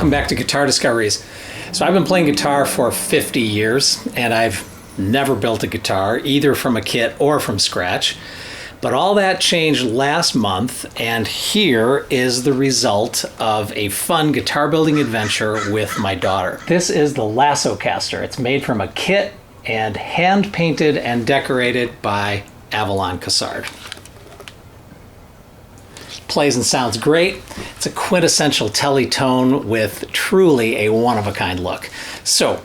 welcome back to Guitar Discoveries. So I've been playing guitar for 50 years and I've never built a guitar, either from a kit or from scratch. But all that changed last month, and here is the result of a fun guitar building adventure with my daughter. This is the Lassocaster. It's made from a kit and hand painted and decorated by Avalon Cassard. Plays and sounds great. It's a quintessential tele-tone with truly a one-of-a-kind look. So,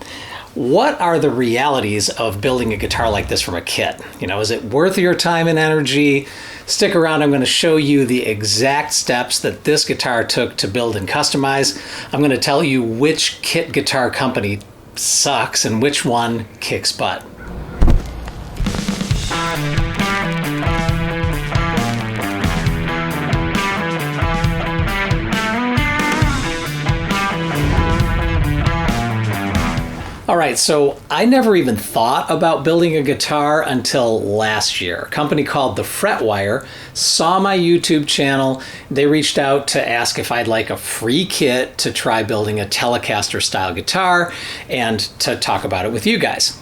what are the realities of building a guitar like this from a kit? You know, is it worth your time and energy? Stick around, I'm going to show you the exact steps that this guitar took to build and customize. I'm going to tell you which kit guitar company sucks and which one kicks butt. All right, so I never even thought about building a guitar until last year. A company called the Fretwire saw my YouTube channel. They reached out to ask if I'd like a free kit to try building a Telecaster style guitar and to talk about it with you guys.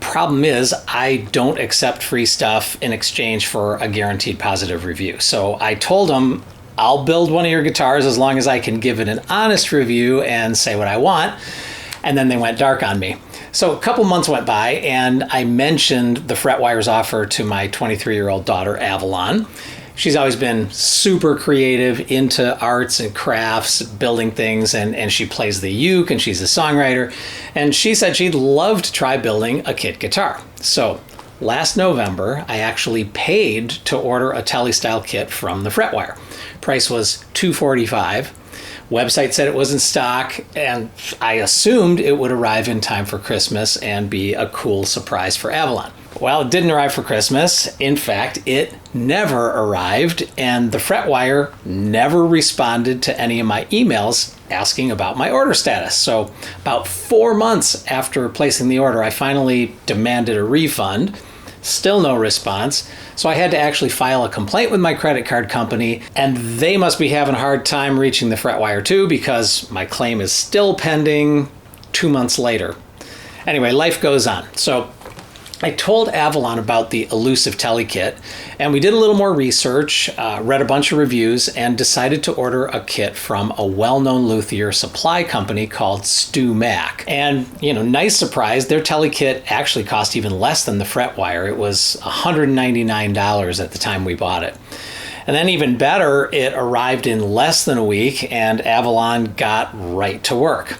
Problem is, I don't accept free stuff in exchange for a guaranteed positive review. So I told them, I'll build one of your guitars as long as I can give it an honest review and say what I want. And then they went dark on me. So a couple months went by and I mentioned the Fretwire's offer to my 23-year-old daughter, Avalon. She's always been super creative, into arts and crafts, building things, and she plays the uke and she's a songwriter. And she said she'd love to try building a kit guitar. So last November, I actually paid to order a Tele-style kit from the Fretwire. Price was $245. Website said it was in stock, and I assumed it would arrive in time for Christmas and be a cool surprise for Avalon. Well, it didn't arrive for Christmas. In fact, it never arrived, and the Fretwire never responded to any of my emails asking about my order status. So about 4 months after placing the order, I finally demanded a refund. Still no response. So I had to actually file a complaint with my credit card company, and they must be having a hard time reaching the Fretwire too, because my claim is still pending 2 months later. Anyway, life goes on. So I told Avalon about the elusive Tele kit, and we did a little more research, read a bunch of reviews, and decided to order a kit from a well-known luthier supply company called StewMac. And, you know, nice surprise, their Tele kit actually cost even less than the Fretwire. It was $199 at the time we bought it. And then even better, it arrived in less than a week, and Avalon got right to work.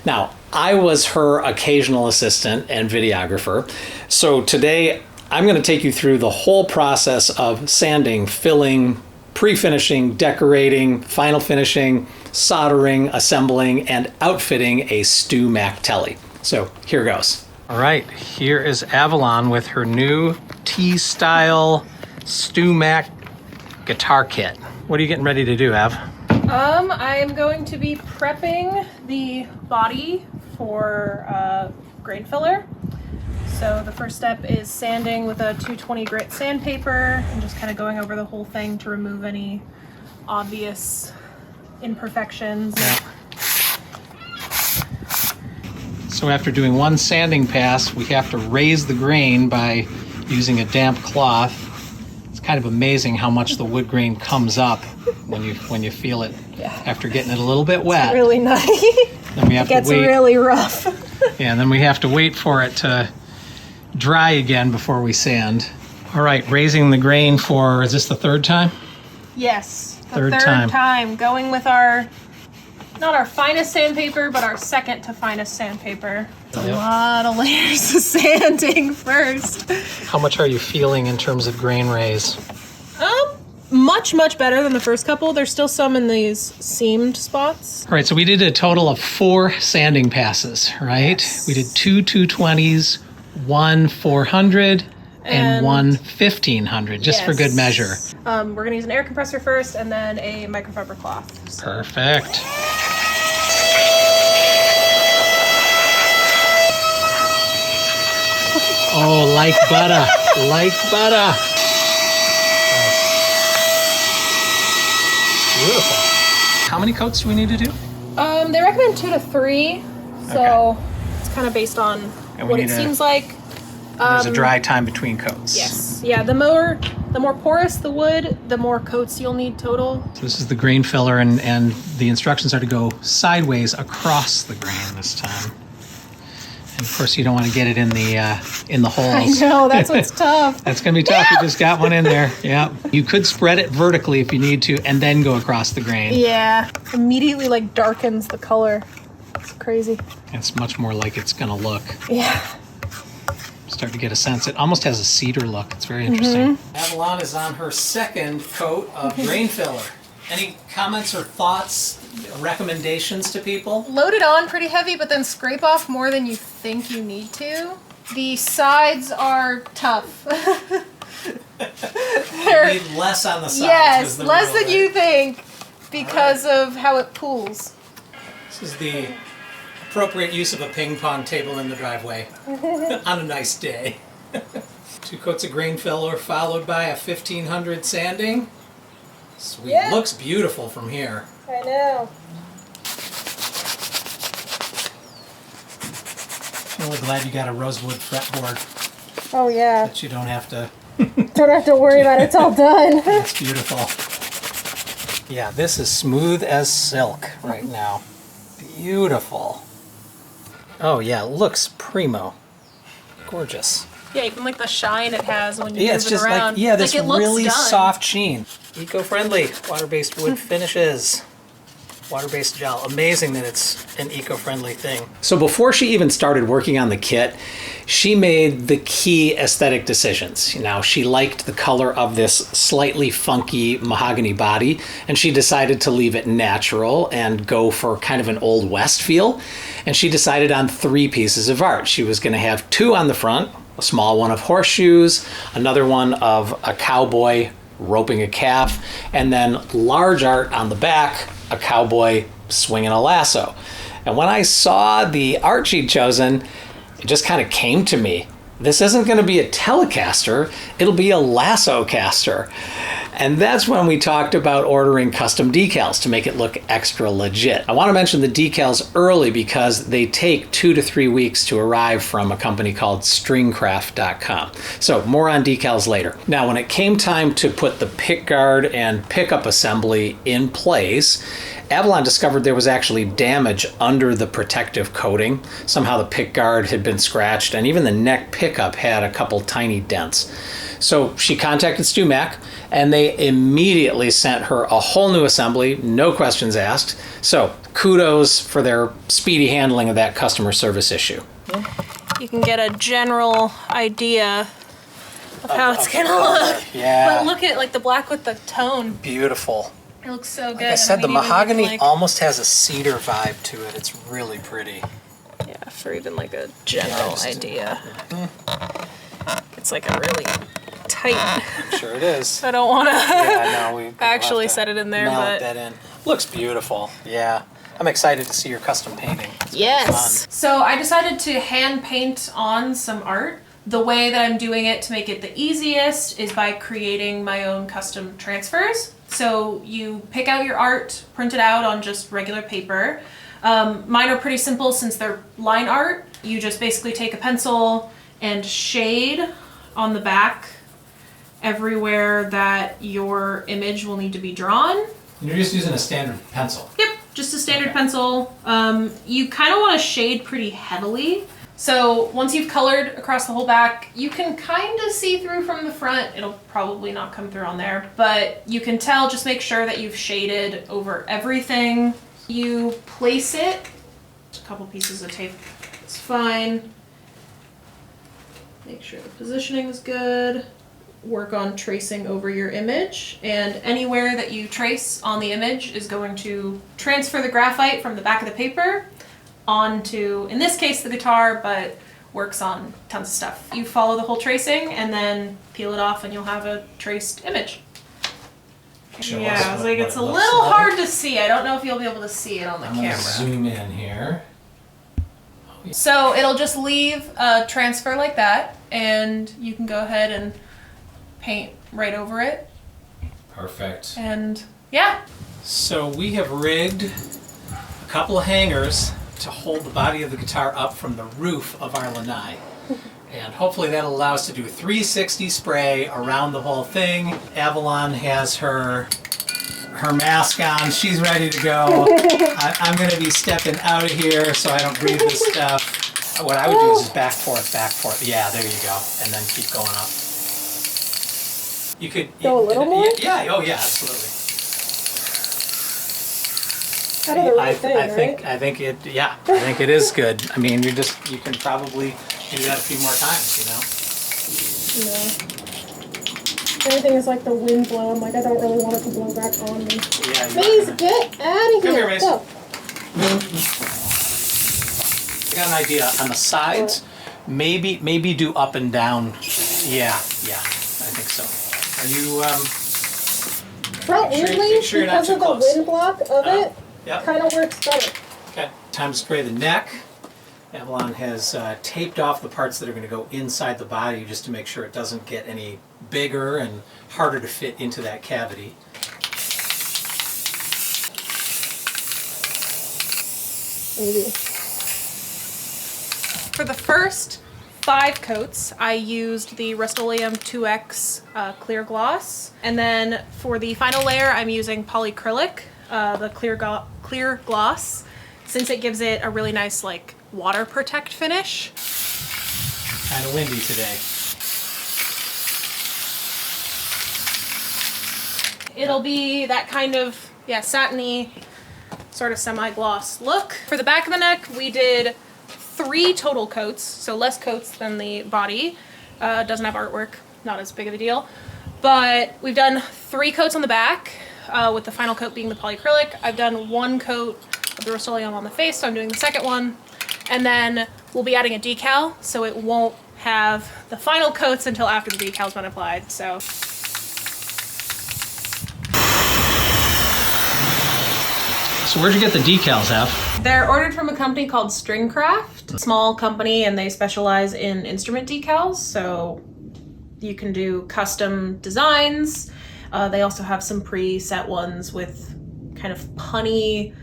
Now, I was her occasional assistant and videographer, so today I'm going to take you through the whole process of sanding, filling, pre-finishing, decorating, final finishing, soldering, assembling, and outfitting a StewMac Tele. So here goes. All right, here is Avalon with her new T-style StewMac guitar kit. What are you getting ready to do, Av? I'm going to be prepping the body for grain filler. So the first step is sanding with a 220 grit sandpaper and just kind of going over the whole thing to remove any obvious imperfections. Yeah. So after doing one sanding pass, we have to raise the grain by using a damp cloth. It's kind of amazing how much the wood grain comes up when you feel it. Yeah. After getting it a little bit wet. It's really nice. Then we have it gets to wait. Really rough. Yeah, and then we have to wait for it to dry again before we sand. All right, raising the grain for, is this the third time? Yes, the third time. Going with our, not our finest sandpaper, but our second to finest sandpaper. It's a lot of layers of sanding first. How much are you feeling in terms of grain raise? Much better than the first couple. There's still some in these seamed spots. All right, so we did a total of 4 sanding passes, right? Yes. We did 2 220s, 1 400, and 1 1500, just for good measure. We're gonna use an air compressor first and then a microfiber cloth. So. Perfect. Oh, like butter, like butter. Beautiful. How many coats do we need to do? They recommend 2 to 3, so it's kind of based on what it seems like. There's a dry time between coats. Yes. Yeah, the more porous the wood, the more coats you'll need total. So this is the grain filler, and the instructions are to go sideways across the grain this time. And of course, you don't want to get it in the holes. I know, that's what's tough. That's going to be tough. You just got one in there. Yeah. You could spread it vertically if you need to, and then go across the grain. Yeah. Immediately, like, darkens the color. It's crazy. It's much more like it's going to look. Yeah. Start to get a sense. It almost has a cedar look. It's very interesting. Avalon is on her second coat of grain filler. Any comments or thoughts, recommendations to people? Load it on pretty heavy, but then scrape off more than you think you need to. The sides are tough. You need less on the sides. Yes, less than you think because of how it pools. This is the appropriate use of a ping pong table in the driveway on a nice day. 2 coats of grain filler followed by a 1500 sanding. Sweet. Yeah. Looks beautiful from here. I know. I'm really glad you got a Rosewood fretboard. Oh yeah. That you don't have to worry about it. It's all done. It's beautiful. Yeah, this is smooth as silk right now. Beautiful. Oh yeah, it looks primo. Gorgeous. Yeah, even like the shine it has when you move it around. Like, this like really soft sheen. Eco-friendly, water-based wood finishes. Water-based gel. Amazing that it's an eco-friendly thing. So before she even started working on the kit, she made the key aesthetic decisions. Now, she liked the color of this slightly funky mahogany body, and she decided to leave it natural and go for kind of an Old West feel. And she decided on 3 pieces of art. She was going to have 2 on the front, a small one of horseshoes, another one of a cowboy roping a calf, and then large art on the back, a cowboy swinging a lasso. And when I saw the art she'd chosen, it just kind of came to me. This isn't going to be a Telecaster, it'll be a Lassocaster. And that's when we talked about ordering custom decals to make it look extra legit. I want to mention the decals early because they take 2 to 3 weeks to arrive from a company called stringcraft.com. So more on decals later. Now, when it came time to put the pickguard and pickup assembly in place, Avalon discovered there was actually damage under the protective coating. Somehow the pickguard had been scratched, and even the neck pickup had a couple tiny dents. So she contacted StewMac, and they immediately sent her a whole new assembly, no questions asked. So kudos for their speedy handling of that customer service issue. You can get a general idea of how it's gonna look. Yeah. But look at like the black with the tone. Beautiful. It looks so good. Like I said, the mahogany almost has a cedar vibe to it. It's really pretty. Yeah, for even like a general idea. It's like a really tight. Sure it is. I don't want to actually set it in there, but that in. Looks beautiful. Yeah. I'm excited to see your custom painting. Yes. So I decided to hand paint on some art. The way that I'm doing it to make it the easiest is by creating my own custom transfers. So you pick out your art, print it out on just regular paper. Mine are pretty simple since they're line art. You just basically take a pencil and shade on the back everywhere that your image will need to be drawn. You're just using a standard pencil? Yep, just a standard pencil. You kind of want to shade pretty heavily. So once you've colored across the whole back, you can kind of see through from the front. It'll probably not come through on there, but you can tell, just make sure that you've shaded over everything. You place it, a couple pieces of tape, it's fine. Make sure the positioning is good. Work on tracing over your image, and anywhere that you trace on the image is going to transfer the graphite from the back of the paper onto, in this case, the guitar, but works on tons of stuff. You follow the whole tracing and then peel it off and you'll have a traced image. Yeah, I was like, it's a little hard to see. I don't know if you'll be able to see it on the camera. Zoom in here. So it'll just leave a transfer like that, and you can go ahead and paint right over it. Perfect. And yeah. So we have rigged couple of hangers to hold the body of the guitar up from the roof of our lanai. And hopefully that'll allow us to do 360 spray around the whole thing. Avalon has her mask on. She's ready to go. I'm going to be stepping out of here so I don't breathe this stuff. What I would do is just back, forth. Yeah, there you go. And then keep going up. You could go a little more? Yeah, oh yeah, absolutely. Kind of the right thing, right? I think it is good. I mean, you can probably do that a few more times, you know? Yeah. Everything is like the wind blow. I'm like, I don't really want it to blow back on me. Yeah. Maze, get out of here. Come here, Maze. Go. I got an idea on the sides. Maybe do up and down. Yeah, I think so. Are you Front weirdly, sure you're not because too of the close? wind block of it, Yep. kind of works better. Okay, time to spray the neck. Avalon has taped off the parts that are going to go inside the body just to make sure it doesn't get any bigger and harder to fit into that cavity. Maybe. For the first 5 coats, I used the Rust-Oleum 2X clear gloss. And then for the final layer, I'm using polyacrylic, the clear gloss, since it gives it a really nice like water protect finish. Kind of windy today. It'll be that kind of, satiny, sort of semi-gloss look. For the back of the neck, we did 3 total coats, so less coats than the body. Doesn't have artwork, not as big of a deal. But we've done 3 coats on the back, with the final coat being the polyacrylic. I've done 1 coat of the Rust-Oleum on the face, so I'm doing the second one. And then we'll be adding a decal, so it won't have the final coats until after the decal's been applied, so. So where'd you get the decals, Af? They're ordered from a company called Stringcraft, a small company, and they specialize in instrument decals, so you can do custom designs. They also have some preset ones with kind of punny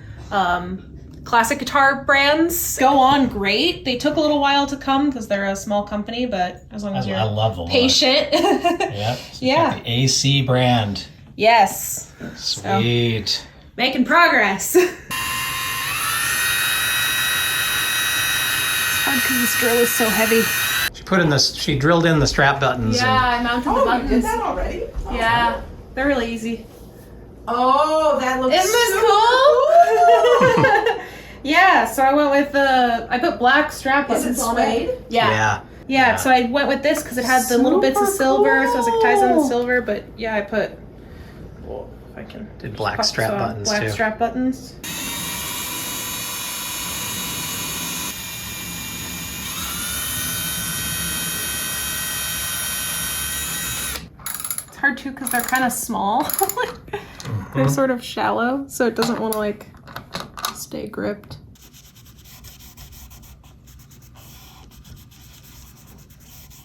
classic guitar brands. Go on great. They took a little while to come because they're a small company, but as long as you're patient. Yep. Yeah. The AC brand. Yes. Sweet. So, making progress. It's hard because this drill is so heavy. She drilled in the strap buttons. Yeah, I mounted the buttons. You did that already? Oh, Yeah, they're really easy. Oh, that looks Isn't this cool? Yeah, so I went with I put black strap buttons Is it on suede? it. Yeah. Yeah. So I went with this because it had the little bits of Super silver, so I was like, ties in the cool. silver, but yeah, I put, if I can. Did black pop strap some buttons black too. strap buttons. It's hard too because they're kind of small. They're sort of shallow, so it doesn't want to like stay gripped.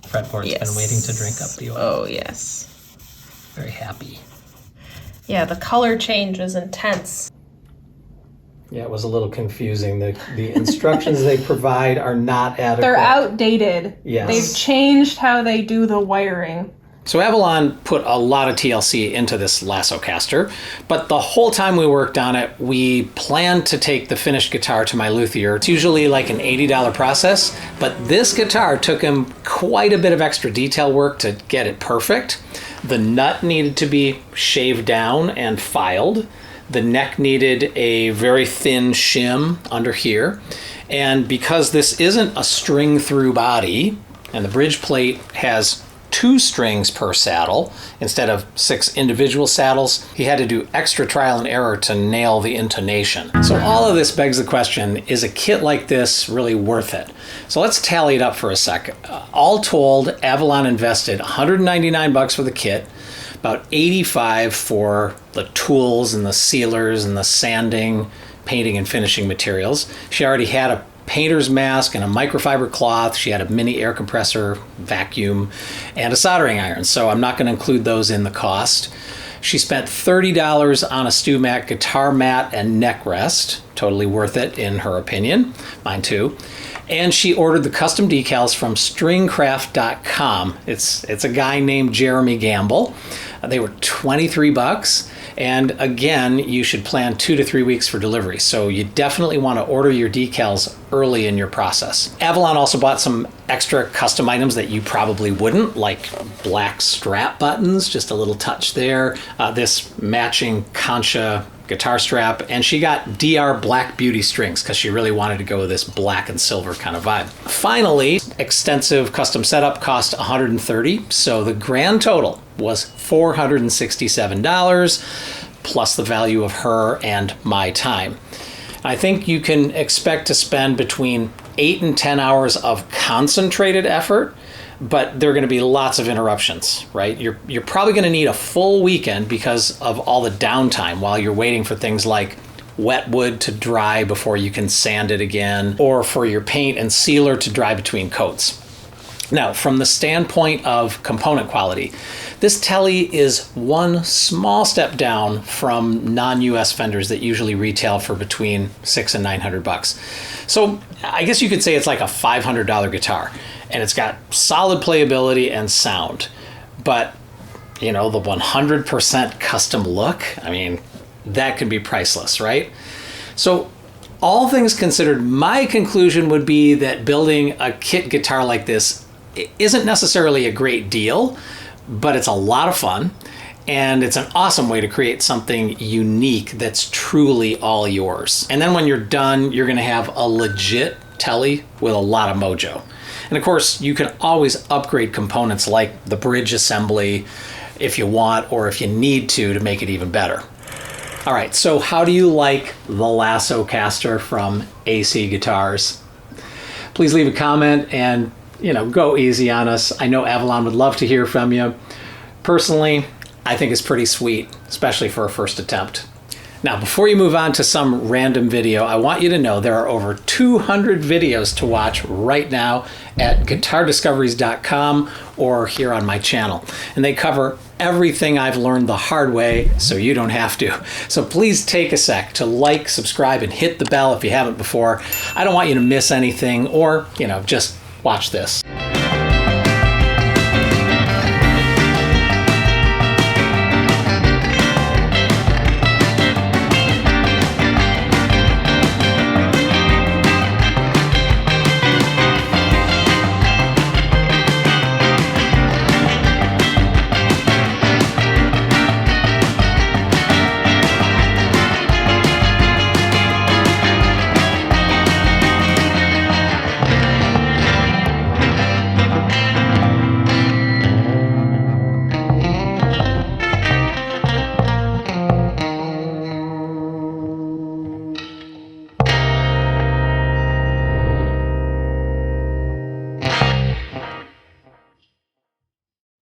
Fretboard's been waiting to drink up the oil. Oh, yes. Very happy. Yeah, the color change is intense. Yeah, it was a little confusing. The instructions they provide are not adequate. They're outdated. Yes. They've changed how they do the wiring. So Avalon put a lot of TLC into this Lassocaster, but the whole time we worked on it, we planned to take the finished guitar to my luthier. It's usually like an $80 process, but this guitar took him quite a bit of extra detail work to get it perfect. The nut needed to be shaved down and filed. The neck needed a very thin shim under here. And because this isn't a string through body, and the bridge plate has 2 strings per saddle instead of 6 individual saddles, he had to do extra trial and error to nail the intonation. So all of this begs the question, is a kit like this really worth it? So let's tally it up for a second. All told, Avalon invested $199 for the kit, about $85 for the tools and the sealers and the sanding, painting and finishing materials. She already had a painter's mask and a microfiber cloth. She had a mini air compressor, vacuum, and a soldering iron. So I'm not going to include those in the cost. She spent $30 on a StewMac guitar mat and neck rest. Totally worth it in her opinion. Mine too. And she ordered the custom decals from stringcraft.com. It's a guy named Jeremy Gamble. They were $23. And again, you should plan 2 to 3 weeks for delivery. So you definitely want to order your decals early in your process. Avalon also bought some extra custom items that you probably wouldn't, like black strap buttons, just a little touch there. This matching Concha guitar strap, and she got DR Black Beauty strings because she really wanted to go with this black and silver kind of vibe. Finally, extensive custom setup cost $130, so the grand total was $467 plus the value of her and my time. I think you can expect to spend between 8 and 10 hours of concentrated effort, but there are going to be lots of interruptions, right? You're probably going to need a full weekend because of all the downtime while you're waiting for things like wet wood to dry before you can sand it again, or for your paint and sealer to dry between coats. Now, from the standpoint of component quality, this Tele is one small step down from non-US Fenders that usually retail for between $600 and $900. So I guess you could say it's like a $500 guitar, and it's got solid playability and sound. But, you know, the 100% custom look, I mean, that could be priceless, right? So all things considered, my conclusion would be that building a kit guitar like this isn't necessarily a great deal, but it's a lot of fun, and it's an awesome way to create something unique that's truly all yours. And then when you're done, you're going to have a legit Tele with a lot of mojo. And of course, you can always upgrade components like the bridge assembly if you want, or if you need to make it even better. All right, so how do you like the Lassocaster from AC Guitars? Please leave a comment and, you know, go easy on us. I know Avalon would love to hear from you. Personally, I think it's pretty sweet, especially for a first attempt. Now, before you move on to some random video, I want you to know there are over 200 videos to watch right now at guitardiscoveries.com or here on my channel. And they cover everything I've learned the hard way, so you don't have to. So please take a sec to like, subscribe, and hit the bell if you haven't before. I don't want you to miss anything, or, you know, just watch this.